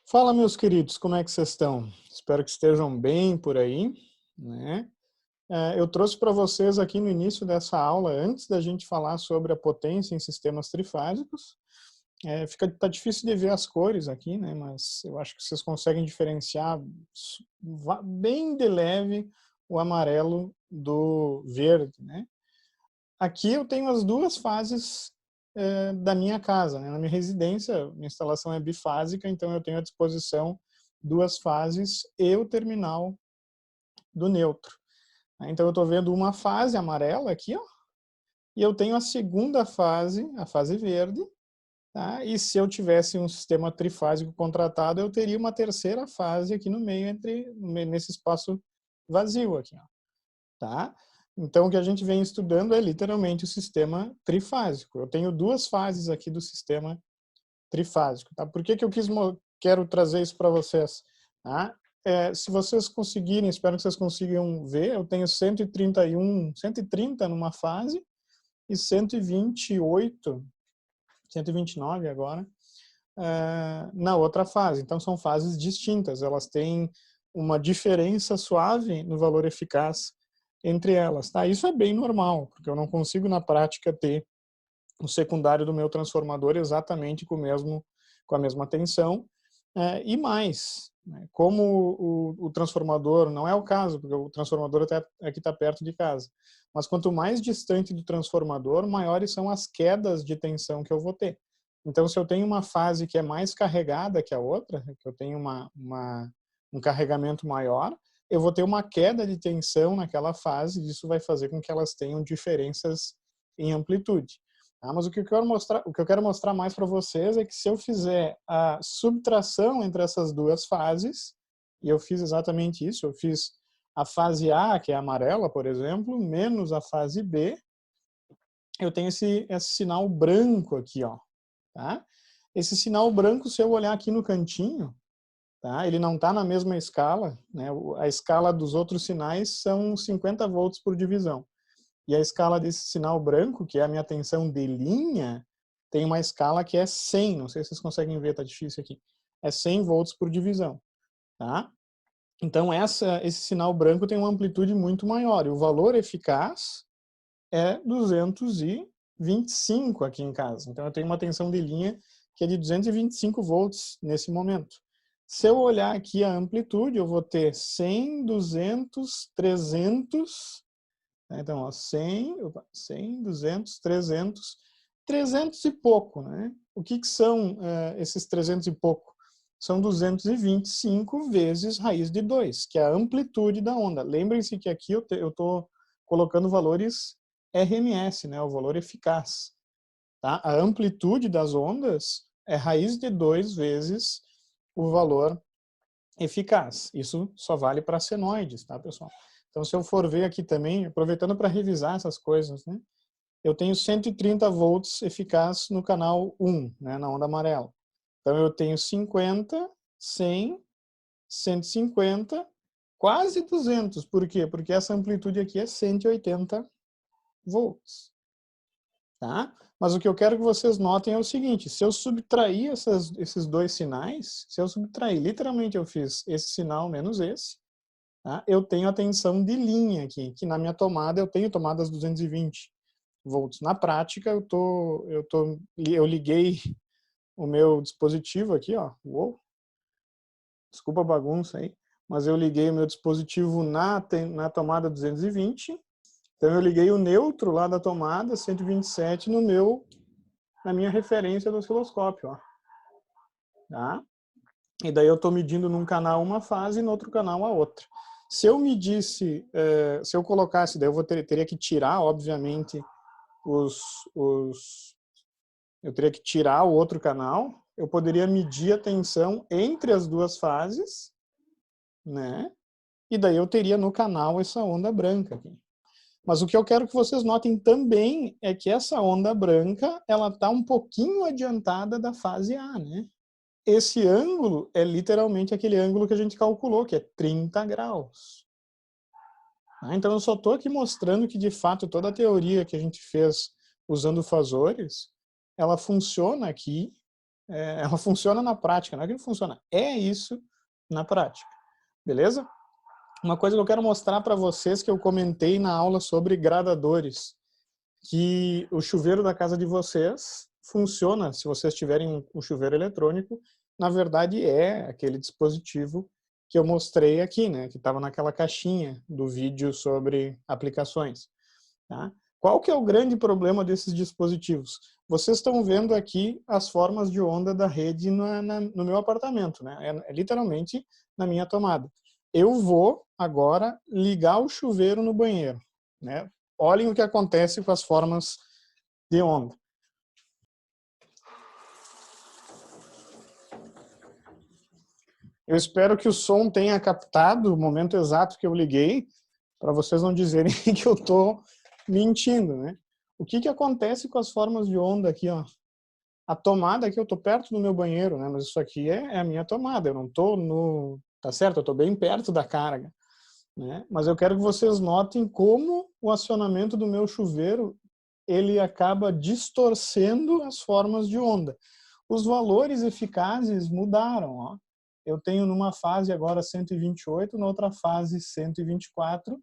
Fala, meus queridos, como é que vocês estão? Espero que estejam bem por aí, né? Eu trouxe para vocês aqui no início dessa aula, antes da gente falar sobre a potência em sistemas trifásicos, tá difícil de ver as cores aqui, né? Mas eu acho que vocês conseguem diferenciar bem de leve o amarelo do verde, né? Aqui eu tenho as duas fases da minha casa, né? Na minha residência, minha instalação é bifásica, então eu tenho à disposição duas fases e o terminal do neutro. Então eu estou vendo uma fase amarela aqui, ó, e eu tenho a segunda fase, a fase verde, tá? E se eu tivesse um sistema trifásico contratado, eu teria uma terceira fase aqui no meio, nesse espaço vazio aqui, ó, tá? Então, o que a gente vem estudando é literalmente o sistema trifásico. Eu tenho duas fases aqui do sistema trifásico, tá? Por que que quero trazer isso para vocês? Tá? Se vocês conseguirem, espero que vocês consigam ver, eu tenho 130 numa fase e 128, 129 agora, na outra fase. Então, são fases distintas, elas têm uma diferença suave no valor eficaz entre elas. Tá? Isso é bem normal, porque eu não consigo, na prática, ter o secundário do meu transformador exatamente com a mesma tensão. E mais, né? Como o transformador, não é o caso, porque o transformador até aqui está perto de casa, mas quanto mais distante do transformador, maiores são as quedas de tensão que eu vou ter. Então, se eu tenho uma fase que é mais carregada que a outra, que eu tenho um carregamento maior, eu vou ter uma queda de tensão naquela fase, e isso vai fazer com que elas tenham diferenças em amplitude. Mas o que eu quero mostrar mais para vocês é que se eu fizer a subtração entre essas duas fases, e eu fiz exatamente isso, eu fiz a fase A, que é amarela, por exemplo, menos a fase B, eu tenho esse sinal branco aqui, ó, tá? Esse sinal branco, se eu olhar aqui no cantinho, tá? Ele não está na mesma escala, né? A escala dos outros sinais são 50 volts por divisão. E a escala desse sinal branco, que é a minha tensão de linha, tem uma escala que é 100, não sei se vocês conseguem ver, tá difícil aqui. É 100 volts por divisão, tá? Então esse sinal branco tem uma amplitude muito maior, e o valor eficaz é 225 aqui em casa. Então eu tenho uma tensão de linha que é de 225 volts nesse momento. Se eu olhar aqui a amplitude, eu vou ter 100, 200, 300, então, ó, 100, 200, 300, 300 e pouco, né? O que são esses 300 e pouco? São 225 vezes raiz de 2, que é a amplitude da onda. Lembrem-se que aqui eu estou colocando valores RMS, né? O valor eficaz. Tá? A amplitude das ondas é raiz de 2 vezes o valor eficaz. Isso só vale para senoides, tá, pessoal? Então, se eu for ver aqui também, aproveitando para revisar essas coisas, né? Eu tenho 130 volts eficaz no canal 1, né, na onda amarela. Então, eu tenho 50, 100, 150, quase 200. Por quê? Porque essa amplitude aqui é 180 volts. Tá? Mas o que eu quero que vocês notem é o seguinte, se eu subtrair esses dois sinais, se eu subtrair, literalmente eu fiz esse sinal menos esse, tá? Eu tenho a tensão de linha aqui, que na minha tomada eu tenho tomadas 220 volts. Na prática, eu liguei o meu dispositivo aqui, ó, desculpa a bagunça aí, mas eu liguei o meu dispositivo na tomada 220, então eu liguei o neutro lá da tomada 127 na minha referência do osciloscópio, ó, tá? E daí eu estou medindo num canal uma fase e no outro canal a outra. Se eu medisse, se eu colocasse, daí eu teria que tirar, obviamente, eu teria que tirar o outro canal, eu poderia medir a tensão entre as duas fases, né? E daí eu teria no canal essa onda branca aqui. Mas o que eu quero que vocês notem também é que essa onda branca, ela está um pouquinho adiantada da fase A, né? Esse ângulo é literalmente aquele ângulo que a gente calculou, que é 30 graus. Então eu só estou aqui mostrando que, de fato, toda a teoria que a gente fez usando fasores, ela funciona aqui, ela funciona na prática, não é que não funciona, é isso na prática, beleza? Uma coisa que eu quero mostrar para vocês que eu comentei na aula sobre gradadores, que o chuveiro da casa de vocês funciona, se vocês tiverem um chuveiro eletrônico, na verdade é aquele dispositivo que eu mostrei aqui, né, que estava naquela caixinha do vídeo sobre aplicações. Tá? Qual que é o grande problema desses dispositivos? Vocês estão vendo aqui as formas de onda da rede no meu apartamento, né? É literalmente na minha tomada. Eu vou agora ligar o chuveiro no banheiro, né? Olhem o que acontece com as formas de onda. Eu espero que o som tenha captado o momento exato que eu liguei, para vocês não dizerem que eu estou mentindo, né? O que acontece com as formas de onda aqui, ó? A tomada aqui, eu estou perto do meu banheiro, né? Mas isso aqui é a minha tomada, eu não estou no... Tá certo? Eu estou bem perto da carga, né? Mas eu quero que vocês notem como o acionamento do meu chuveiro ele acaba distorcendo as formas de onda. Os valores eficazes mudaram, ó. Eu tenho numa fase agora 128, na outra fase 124,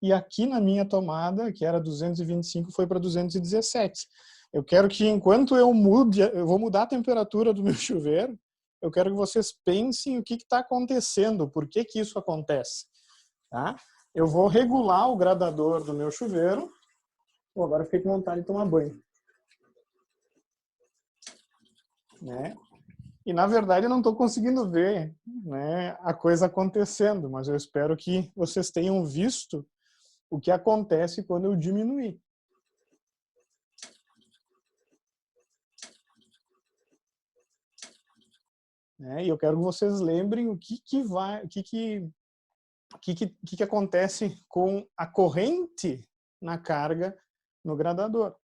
e aqui na minha tomada, que era 225, foi para 217. Eu quero que enquanto eu vou mudar a temperatura do meu chuveiro, eu quero que vocês pensem o que está acontecendo, por que isso acontece. Tá? Eu vou regular o gradador do meu chuveiro. Pô, agora eu fiquei com vontade de tomar banho. Né? E, na verdade, eu não estou conseguindo ver, né, a coisa acontecendo, mas eu espero que vocês tenham visto o que acontece quando eu diminuir. Né? E eu quero que vocês lembrem o que acontece com a corrente na carga no gradador.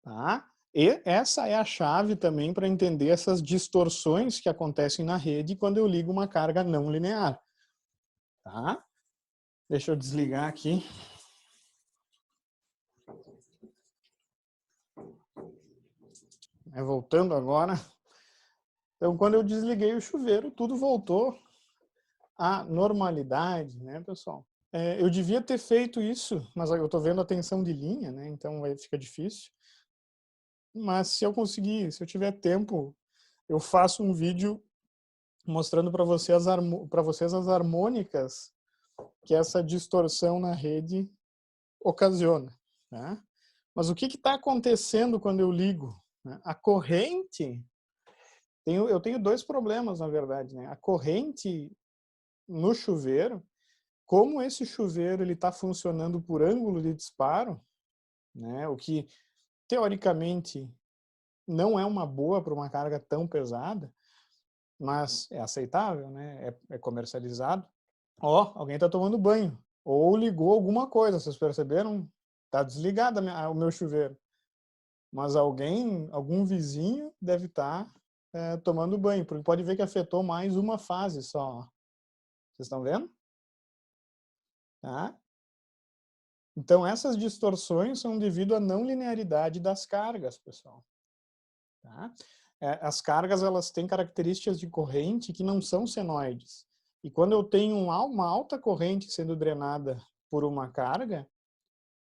Tá? E essa é a chave também para entender essas distorções que acontecem na rede quando eu ligo uma carga não linear. Tá? Deixa eu desligar aqui. Voltando agora. Então, quando eu desliguei o chuveiro, tudo voltou à normalidade, né, pessoal? Eu devia ter feito isso, mas eu estou vendo a tensão de linha, né? Então fica difícil. Mas se eu conseguir, se eu tiver tempo, eu faço um vídeo mostrando para vocês as harmônicas que essa distorção na rede ocasiona. Tá? Mas o que está acontecendo quando eu ligo? A corrente, eu tenho dois problemas, na verdade. Né? A corrente no chuveiro, como esse chuveiro está funcionando por ângulo de disparo, né? O que teoricamente não é uma boa para uma carga tão pesada, mas é aceitável, né? É comercializado. Ó, alguém está tomando banho. Ou ligou alguma coisa, vocês perceberam? Está desligado o meu chuveiro. Mas algum vizinho deve estar tomando banho, porque pode ver que afetou mais uma fase só. Vocês estão vendo? Tá? Então, essas distorções são devido à não linearidade das cargas, pessoal. Tá? As cargas elas têm características de corrente que não são senoides. E quando eu tenho uma alta corrente sendo drenada por uma carga,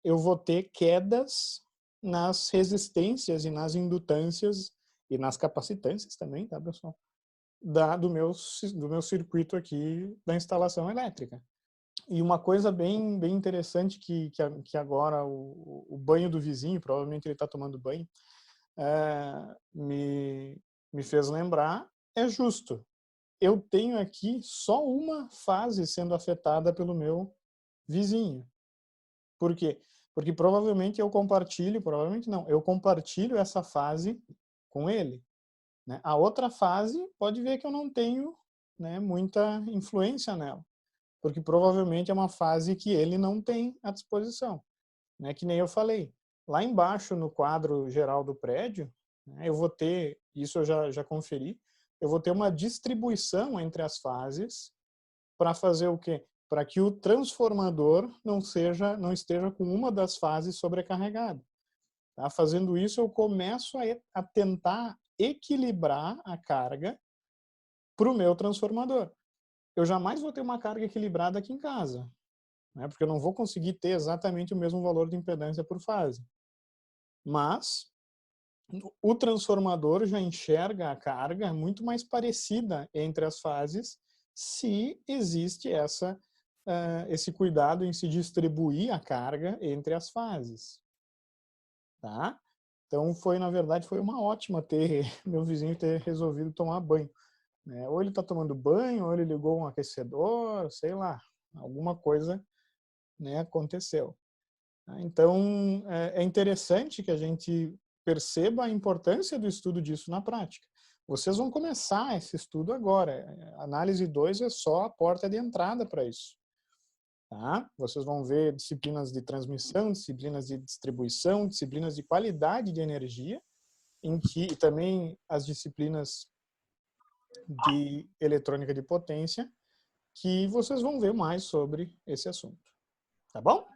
eu vou ter quedas nas resistências e nas indutâncias e nas capacitâncias também, tá, pessoal? Do meu circuito aqui da instalação elétrica. E uma coisa bem interessante que agora o banho do vizinho, provavelmente ele está tomando banho, me fez lembrar, é justo. Eu tenho aqui só uma fase sendo afetada pelo meu vizinho. Por quê? Porque provavelmente eu compartilho essa fase com ele. Né? A outra fase, pode ver que eu não tenho, né, muita influência nela, porque provavelmente é uma fase que ele não tem à disposição. Né? Que nem eu falei, lá embaixo no quadro geral do prédio, né, eu vou ter, isso eu já conferi, eu vou ter uma distribuição entre as fases para fazer o quê? Para que o transformador não esteja com uma das fases sobrecarregada. Tá? Fazendo isso, eu começo a tentar equilibrar a carga para o meu transformador. Eu jamais vou ter uma carga equilibrada aqui em casa, né? Porque eu não vou conseguir ter exatamente o mesmo valor de impedância por fase. Mas o transformador já enxerga a carga muito mais parecida entre as fases se existe esse cuidado em se distribuir a carga entre as fases. Tá? Então, na verdade, foi uma ótima meu vizinho ter resolvido tomar banho. Né? Ou ele está tomando banho, ou ele ligou um aquecedor, sei lá, alguma coisa, né, aconteceu. Então, é interessante que a gente perceba a importância do estudo disso na prática. Vocês vão começar esse estudo agora. A análise 2 é só a porta de entrada para isso. Tá? Vocês vão ver disciplinas de transmissão, disciplinas de distribuição, disciplinas de qualidade de energia, e também as disciplinas de eletrônica de potência, que vocês vão ver mais sobre esse assunto. Tá bom?